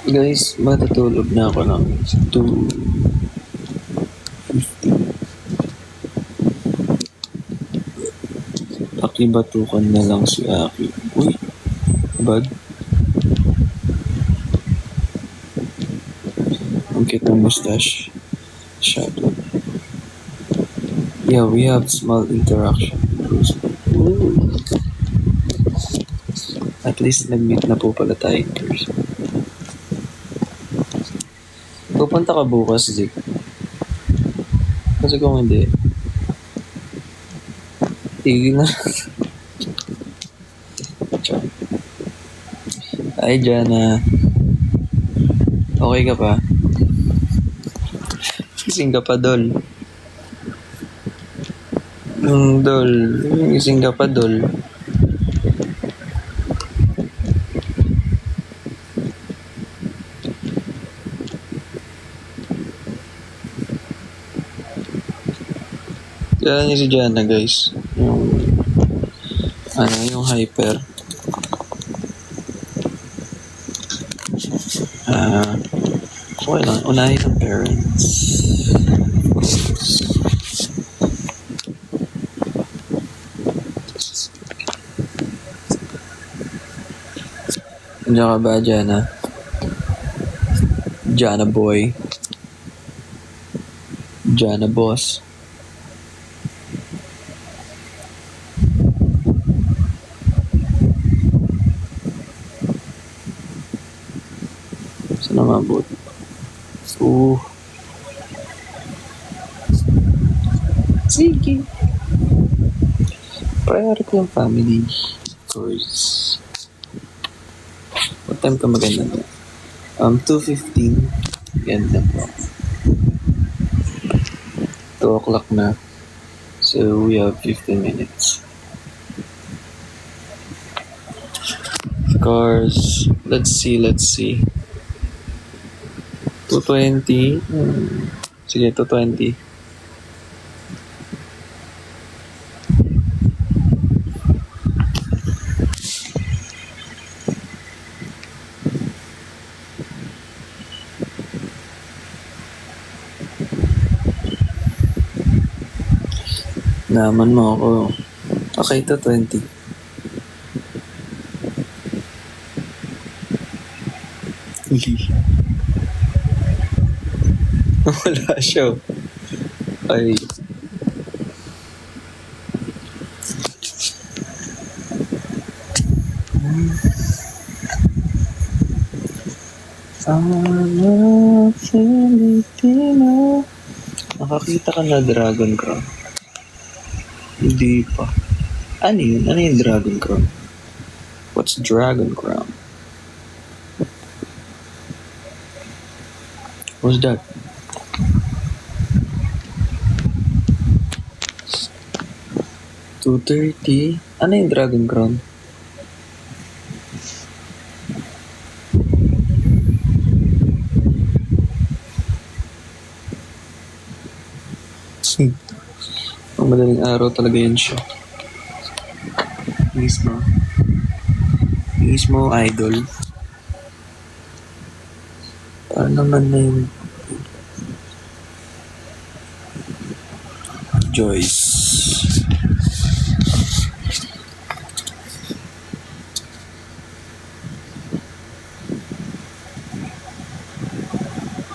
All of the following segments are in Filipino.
Guys, matutulog na ako ng 2:50. Pakibatukan na lang si Aki. Uy, bad. Ang cute ng mustache. Shadow. Yeah, we have small interaction. Ooh. At least nag-meet na po pala tayo in person. Pupunta ka bukas, Zik. Kasi kung hindi, tigil na. Ay, Jana. Okay ka pa? Gising ka pa, Dol. Dol. Gising ka pa, Dol. Kaya niya si Jana, guys. Yung hyper. Okay lang. Unahin ng parents. Andiyan ka ba, Jana? Jana boy. Jana boss. Saan na mabot? Sige. Priority yung family. Of course. What time ka maganda na? 2:15. Ganda po. 2 o'clock na. So, we have 15 minutes. Of course. Let's see. 2:20. Sige, 2:20. Naman mo ako. Okay, 2:20. Wala siya. Ay. I'm a Filipino. Nakakita ka na Dragon Crown? Hindi pa. Ano yun? Ano yung Dragon Crown? What's Dragon Crown? What's that? $2.30? Ano yung Dragon Crown? Ang madaling araw talaga yan siya. Mismo idol. Para naman na yung Joyce.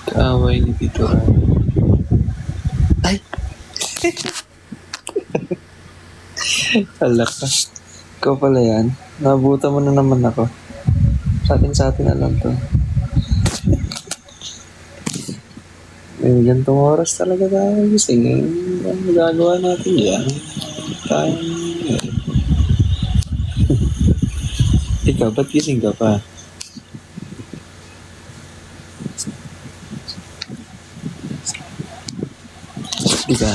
Kaaway ni Tito Ray. Ay! Alak ka. Ikaw pala yan. Nabuta mo na naman ako. Sa atin na lang to. Gantong oras talaga tayo gising. Ang magagawa natin yan. Tayo. Ikaw, ba't gising ka pa? Diba?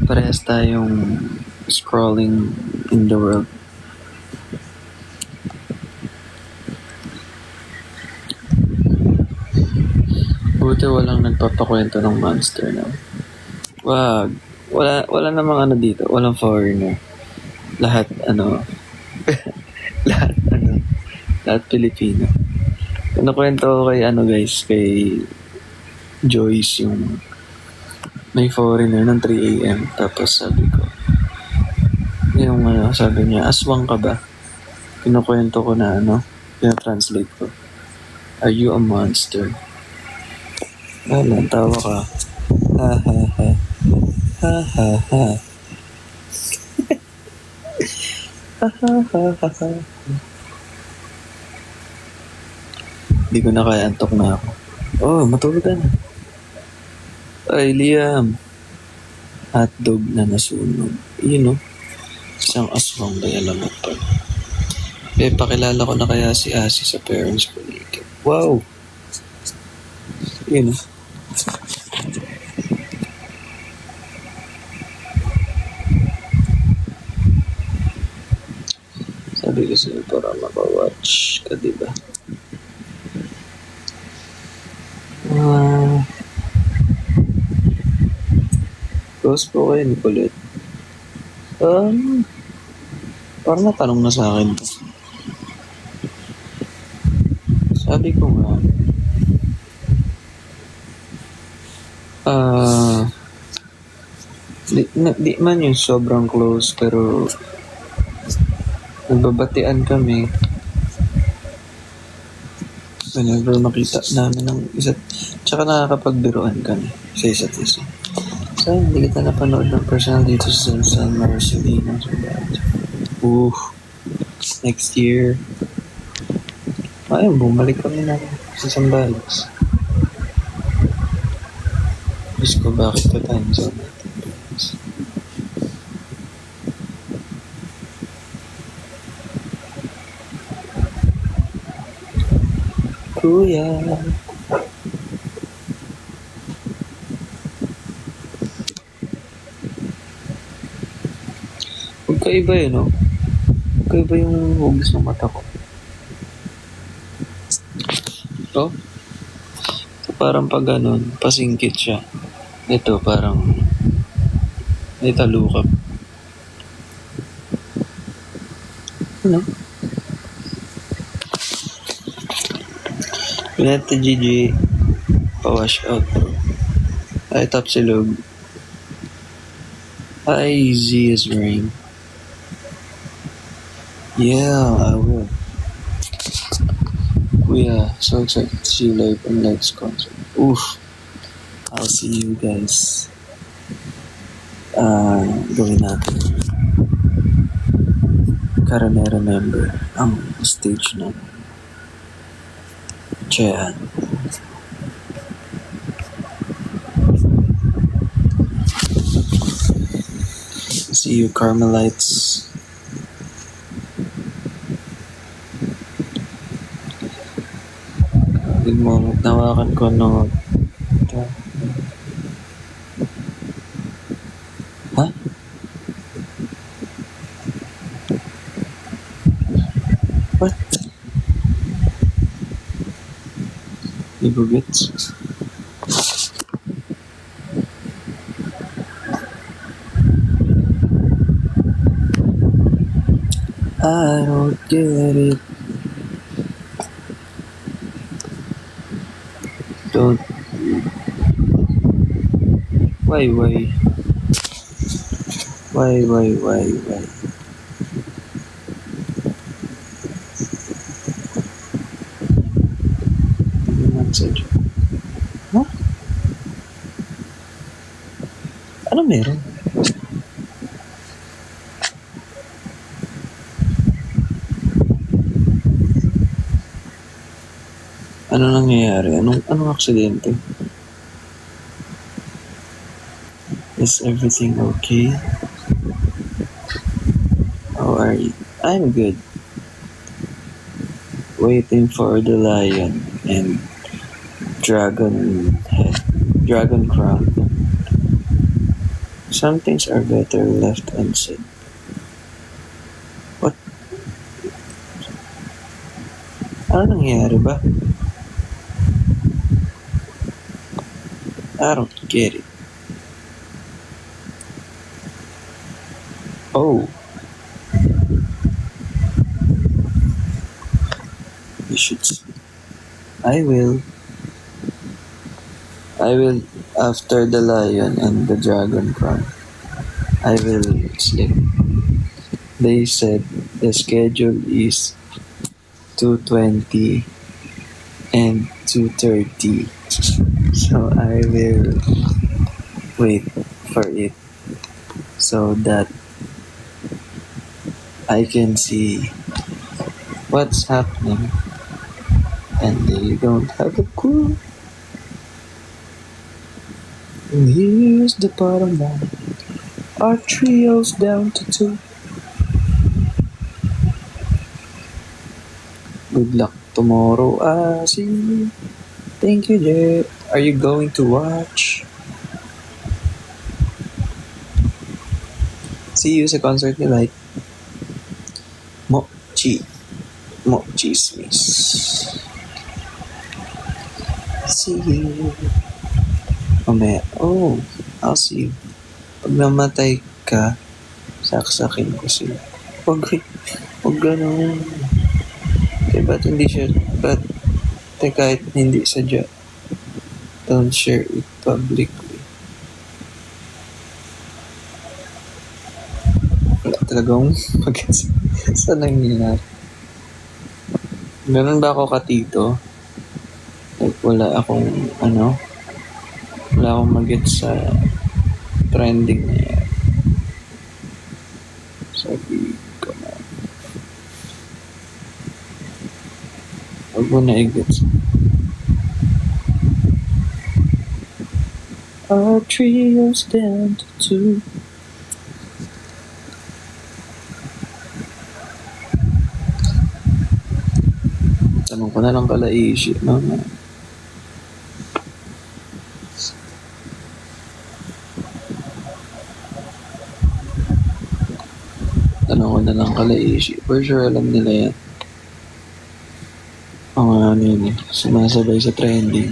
Parehas tayong scrolling in the world. Buti walang nagpapakwento ng monster na. Wag. Wala namang ano dito. Walang foreigner. Lahat Pilipino. Nakwento ko kay guys, kay Joyce yung may foreigner ng 3 a.m. Tapos sabi ko, yung sabi niya, aswang ka ba? Kinukwento ko na translate ko. Are you a monster? Wala, tawa ka. Ha ha ha. Ha ha ha. Ha ha ha ha ha. Hindi ko na kaya, antok na ako. Oh, matulog ka na. Ay, Liam. Hotdog na nasunog. Yun isang aswang kaya lamot pa. Pakilala ko na kaya si Asi sa parents ko. Wow! Yun Sabi ko sa'yo para maka-watch ka, diba? Close po kayo ni Colette. Parang natanong na sa akin to. Sabi ko nga, di man yung sobrang close, pero nagbabatian kami whenever makita namin ng isa't, tsaka nakakapagbiruan kami sa isa't isa. So, hindi kita napanood ng personal dito sa San Marcelino. Next year. Ayun, bumalik kami na sa Sambales. Diyos ko, bakit ka time zone natin? Kuya. Magkaiba no? Magkaiba yung hugis ng mata ko. Ito parang pag pasingkit siya. Ito parang may talukap. Pinata Gigi pa-wash out bro. Ay top silog. Ay Z is ring. Yeah, I will. Kuya, so excited to see you live on next concert. I'll see you guys. Gawin natin. Remember ang stage na Chehan. See you Carmelites. Good moment, nawakan ko Huh? What? Ibugits? I don't get it. Don't. Why? Message. Huh? Ano meron? Ano nangyayari? Anong aksidente? Is everything okay? How are you? I'm good. Waiting for the lion and dragon crown. Some things are better left unsaid. What? Ano nangyayari ba? I don't get it. Oh. You should see. I will. I will, after the lion and the dragon crown, I will sleep. They said the schedule is 2:20 and 2:30. So I will wait for it so that I can see what's happening and they don't have a clue. And here's the bottom line. Our trio's down to 2. Good luck tomorrow, see. Thank you, Jay. Are you going to watch? See you sa concert ni Light. Mochi. Mochismis. See you. Mamaya. Oh, I'll see you. Pag namatay ka, saksakin ko sila. Huwag ganun. Ba't hindi siya, kahit hindi sadya, don't share it publicly. Wala talagang saan nangyayari. Ganun ba ako katito? Like, wala akong mag-get sa trending na yan. Sabi ko na. Huwag mo na i-gets. Our trio's down to 2. Tanong ko na lang kala Ishi. Tanong ko na lang kala Ishi. For sure alam nila yan. Ang yun eh. Sumasabay sa trending.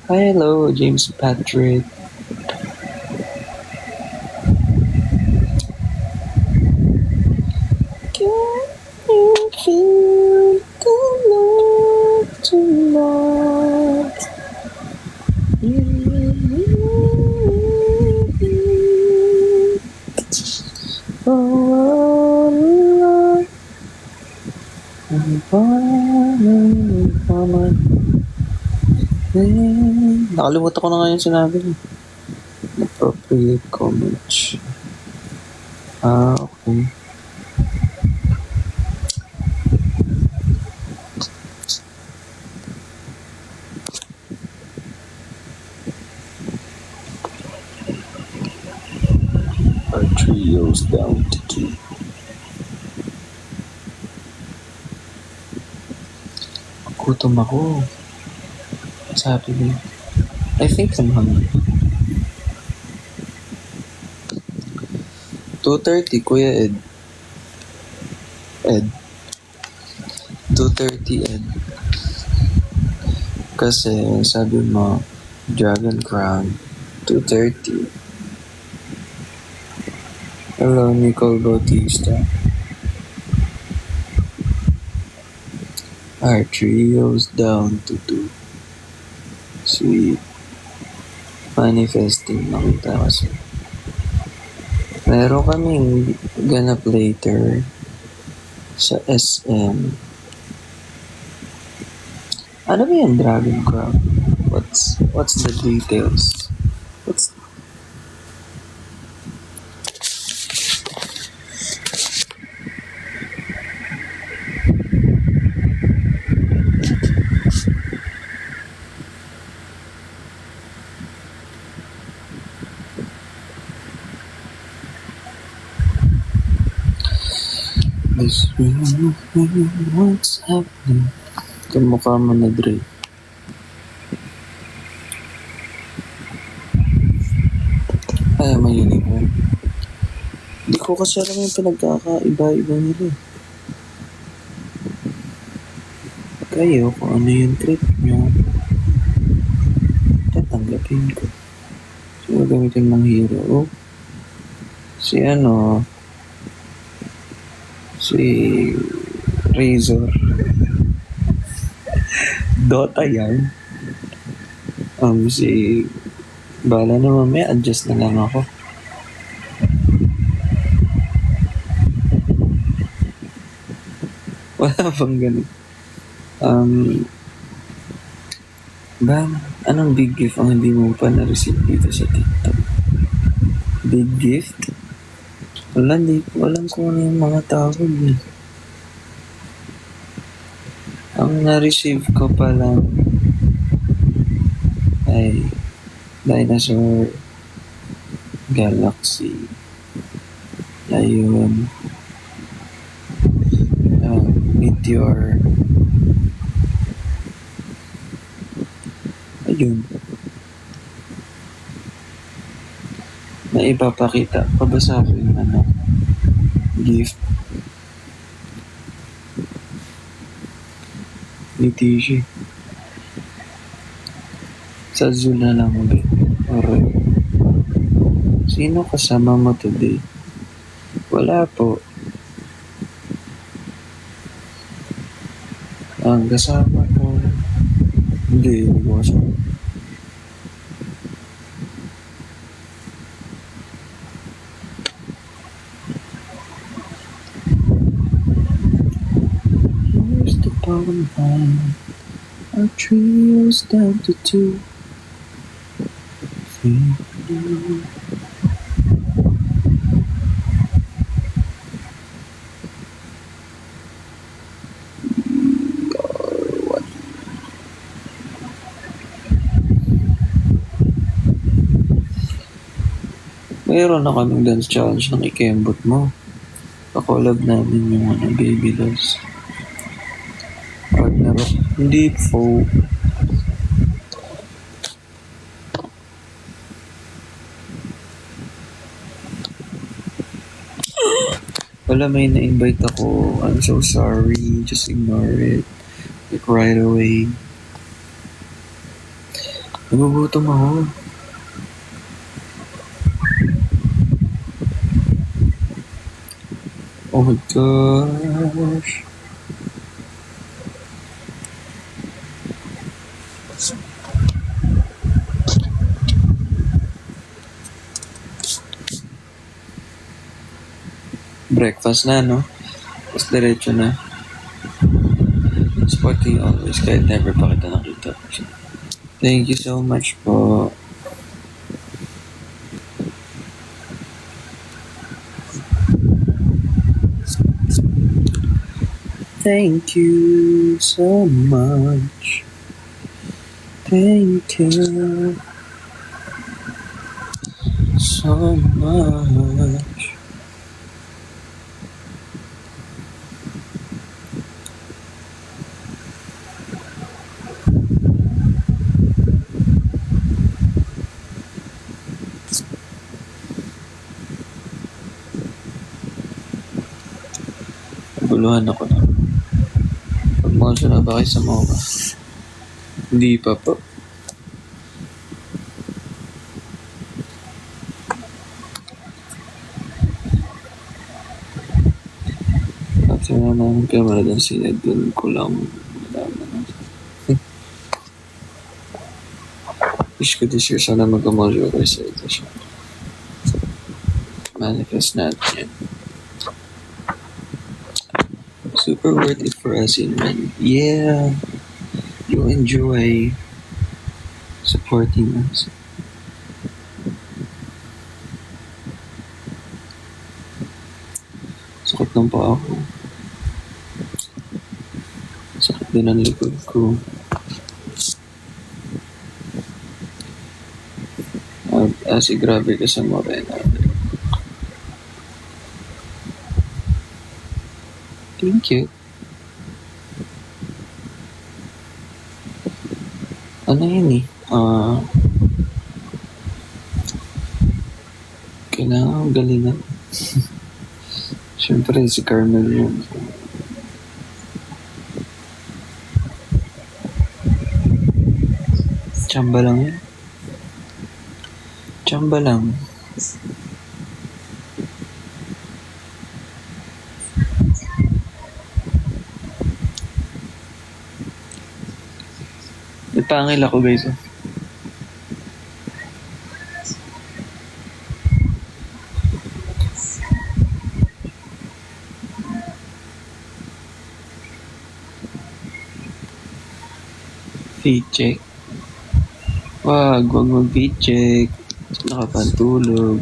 Hello, James Patrick. Can you feel the love tonight? Nakalimutan ko na nga yung sinabi niya. Appropriate comments. Okay. Our trio's down to 2. Gutom ako. Sabi niya. I think I'm hungry. 2:30, Kuya Ed. 2:30, Ed. Kasi sabi mo, Dragon Crown, 2:30. Hello, Nicole Bautista. Our trio's down to 2. Sweet. Manifesting nakita kasi. Meron kaming ganap later sa SM. Ano ba yung Dragon Crown? What's the details? This room, what's happening? Kamukha mo na, Dre. Ay, may uniform. Hindi ko kasi alam yung pinagkakaiba-iba nila. Kayo, kung ano yung trip nyo, tatanggapin ko. So, gamitin ng hero. Si si Razor. Dota yan. Bala na mamaya, adjust na lang ako. Wala bang ganun? Ba, anong big gift ang hindi mo pa na-receive dito sa TikTok? Big gift? Wala, hindi ko alam kung ano yung mga tawag eh. Ang na-receive ko pa lang ay Dinosaur Galaxy. Ayun. Meteor. Ayun. Na ipapakita pa ba sa akin gift ni Tishi? Sa zoo na lang ulit. Alright. Sino kasama mo today? Wala po. Ang kasama ko. Hindi ko kasama. Here's the bottom line. Our trio's down to 2. Mayroon na kaming dance challenge ng ikembot mo. Kakolab namin yung Baby Loves. Ragnarok. Hindi po. Wala, may na-invite ako. I'm so sorry. Just ignore it. Like right away. Nagugutom ako. Oh my gosh. Breakfast na, no? Tapos diretso na. Sporting always, kahit never pa kita nakita. Thank you so much po. Thank you so much. Thank you so much. Guluhan ako na. Pag-monso na ba kayo sa MOA? Hindi pa po. At na namin camera doon sinad doon ko lang malaman. Wish ko this year sana mag-monso kayo sa ito siya. Manifest natin yan. Super worth it for us in man. Yeah, you enjoy supporting us. Sakit lang pa ako. Sakit din ang likod ko. Asi grabe ka sa Morena. Thank you. Ano yun eh? Kailangan galingan. Siyempre, si Carmel yun. Tsamba lang yun. Tsamba lang. Nagpangil ako guys. Oh. Feet check. Wag mag-feet check. Nakapantulog.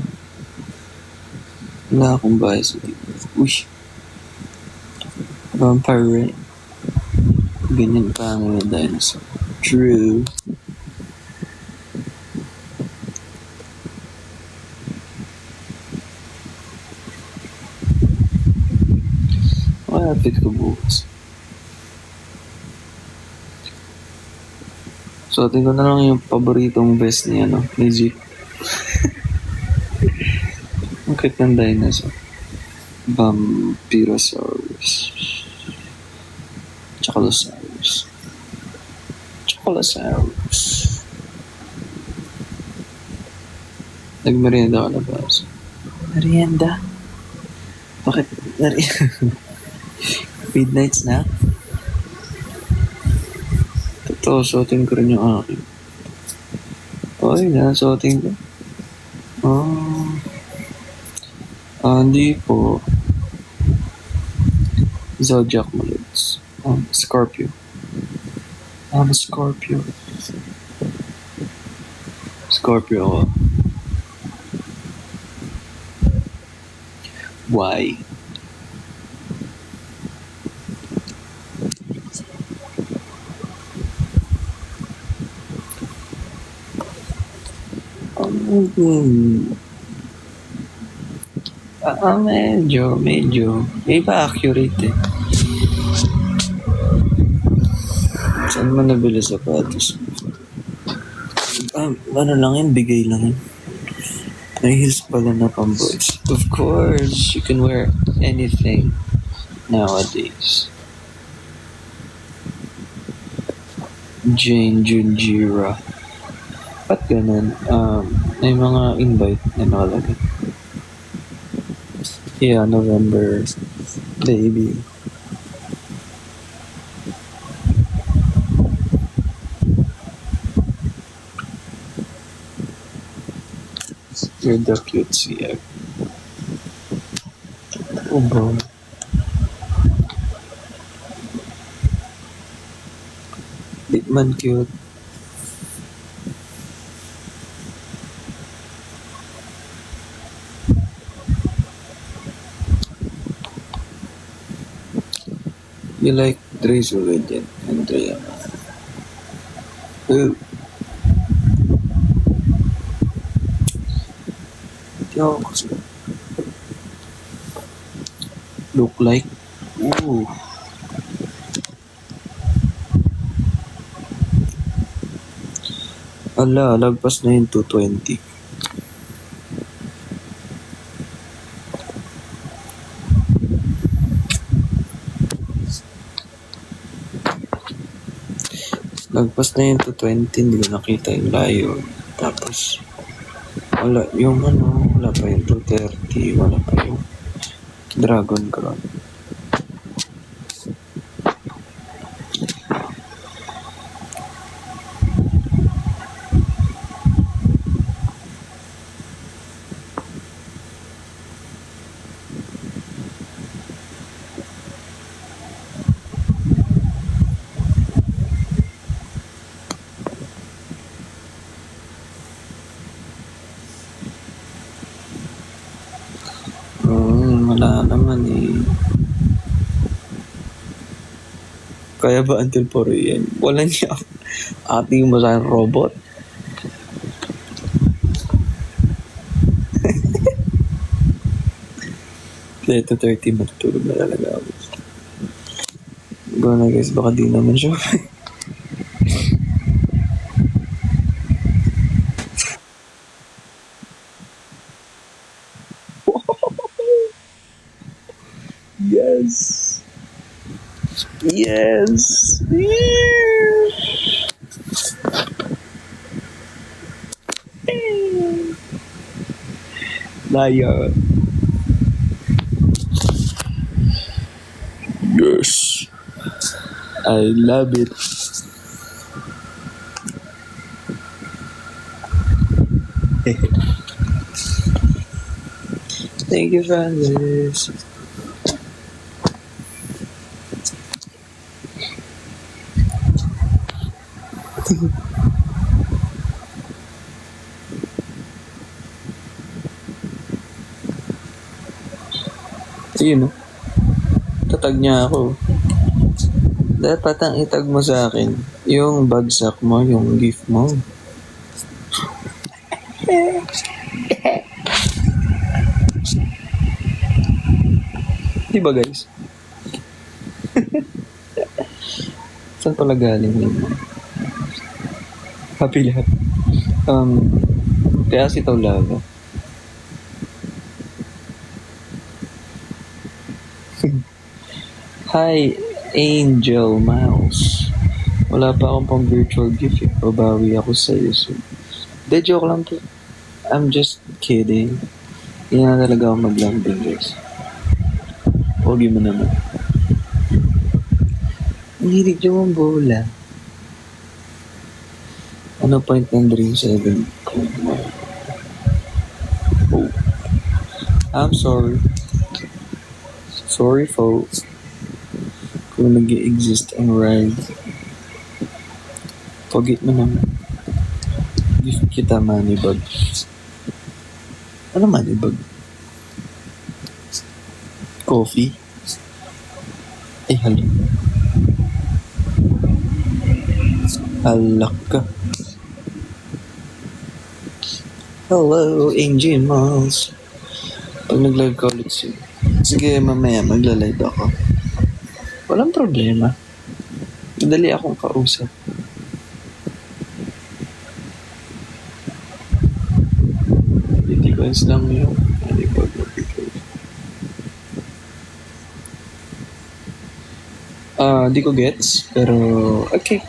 Wala akong bias. Uy. Vampire. Ganyan pa ang mga dinosaur. True. Malapit ko bukas. So, tingnan ko na lang yung paboritong vest ni Zeke. Ang cute ng dinosaur. Vampirosaurus. Chocolosaurus. Chocolosaurus. Nagmerienda ka na ba? Merienda? Bakit? Midnight snack? Totoo, suotin ko rin yung akin. Okay na, suotin ko. Hindi po. Zodiac Molds. Scorpio. I'm a Scorpio. Scorpio ako. Why? Medyo. Iba accurate eh. Saan mo nabili sapatos? Ano lang yun? Bigay lang yun. May heels pala na pang boys. Of course, you can wear anything nowadays. Jane Junjira. Ba't ganun? May mga invite na nakalagay. Yeah, November. Baby. You're the cutesy egg. Oh, bro. Di man cute. You like Dre's religion, Andrea? Ooh. Yo, look like. Ooh. Ala, lagpas na yung 220. Lagpas na yung 220, hindi ko nakita yung layo. Tapos, wala pa yung 230, wala pa yung Dragon Crown. Wala naman eh. Kaya ba until 4 a.m.? Wala niya. Ating mo sa robot. Kaya 2:30 matutulog na talaga ako. Gana guys, baka di naman siya. Yes. Yes. Liar. Yes. I love it. Thank you, Francis. Ayun, no? Tatag niya ako. Dapat ang itag mo sa akin, yung bagsak mo, yung gift mo. Di ba, guys? Saan pala galing yun? Happy lahat. Kaya si Taulaga. Hi, Angel Miles. Wala pa akong pang virtual gift. Babawi ako sa iyo soon. De, joke lang po. I'm just kidding. Hindi na talaga ako maglambing, guys. Huwag mo naman. Ang hilig yung ang bola. Ano point ng Dream 7? Oh. I'm sorry. Sorry, folks. Kung nag-i-exist ang ride. Forget mo naman. Gift kita money bag. Ano money bag? Coffee? Ay, halak. Halak ka. Hello, Angel Miles. Pag nag-live ka ulit siya. Sige, mamaya magla-live ako. Walang problema. Madali akong kausap. Depends lang yung alipag magbigay. Di ko gets, pero okay.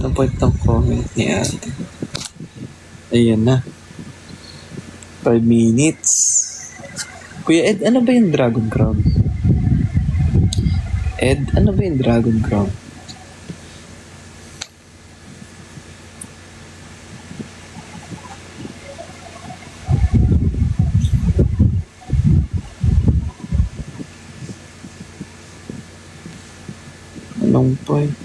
Ang point ng comment ni ate. Ayan na. 5 minutes. Kuya Ed, ano ba yung Dragon Crown? Ed, ano ba yung Dragon Crown? Anong point?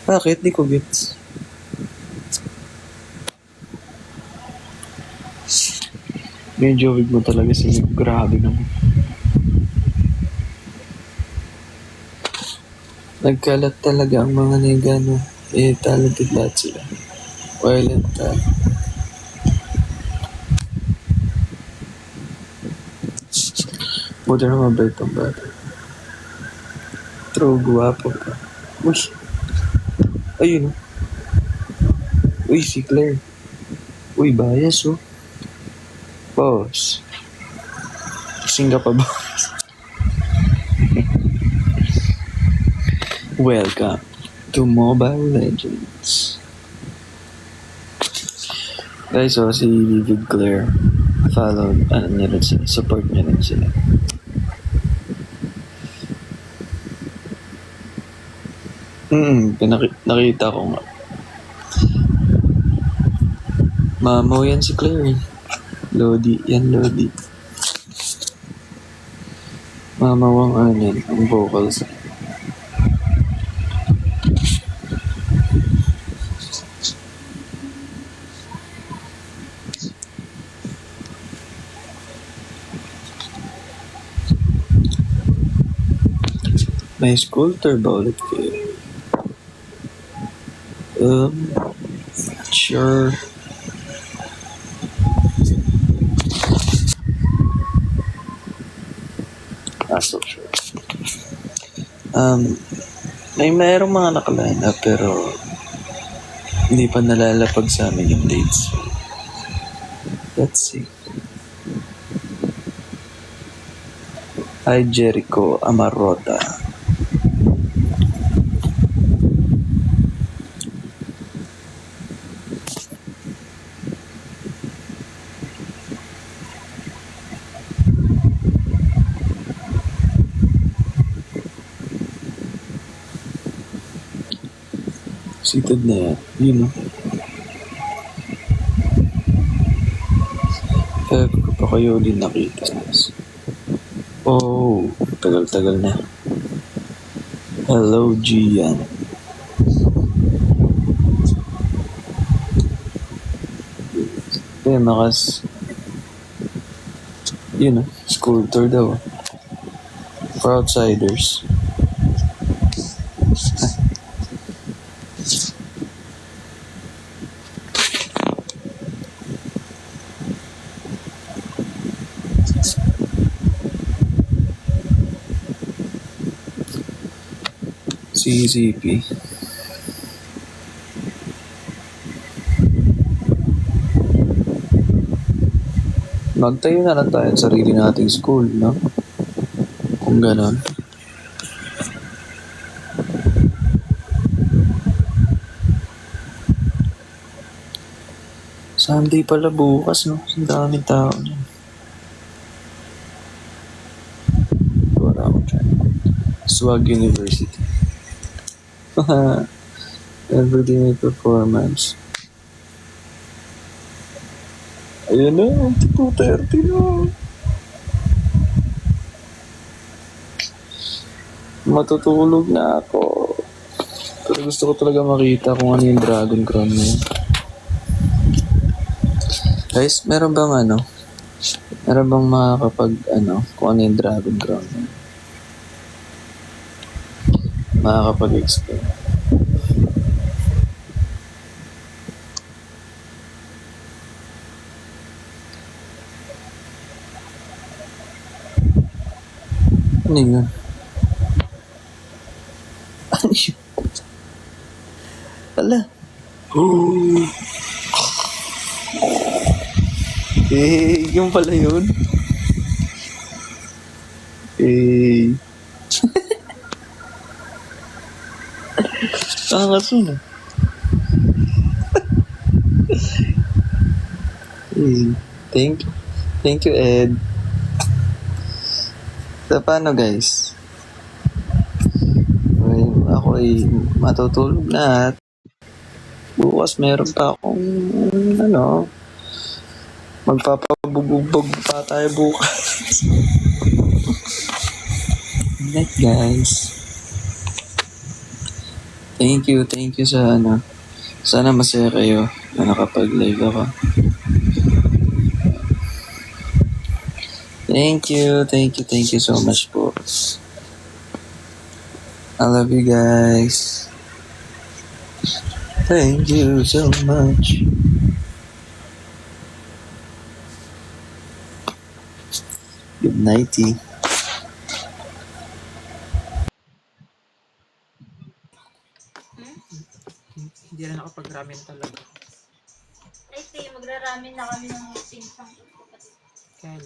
Bakit? Di ko gets. Medyo wig mo talaga sila. Grabe naman. Nagkalat talaga ang mga negano. Talented lahat sila. Violent ka. Buti na mabait ang bata. True, guwapo ka. Uy! Ayun. Uy, si Claire. Uy, bias oh. Boss. Kasing ka pa, boss. Welcome to Mobile Legends. Guys, si Vivid Claire. Follow, niya rin sila. Support niya rin sila. Nakita ko nga. Mamo yan si Claire. Lodi, yan Lodi. Mamawang ang vocals. May school tour ba ulit kayo? Sure. So sure. Mayroong mga nakalana pero hindi pa nalalapag sa amin yung dates. Let's see. Hi Jericho Amarota. Seated na yan. Yun o. Kaya ko pa kayo din nakita. Oh, tagal-tagal na. Hello, Gian. Kaya makas... Yun o, school tour daw. For outsiders. CCP. Magtayo na lang tayo sa sarili nating school, no? Kung ganon. Sunday pala bukas, no? Ang daming tao niyan. Wala ako dyan. Swag University. Everyday may performance. Ayan na, 2:30 na. Matutulog na ako. Pero gusto ko talaga makita kung ano yung Dragon Crown na yun. Guys, meron bang makakapag, kung ano yung Dragon Crown na yun? Makakapag-explain. Ano yun? Ano yun? Ala. Oh. Yung pala yun. Angas yun. Thank you, Ed. So, paano guys? Ako ay matutulog na at bukas meron pa akong magpapabugbog pa tayo bukas. Good night guys. Thank you sa sana masaya kayo na nakapag-live ako. Thank you so much po. I love you guys. Thank you so much. Good nighty. Hindi na nakapag-ramen talaga. Ay, magra-ramen na kami ng pinsang. Kaya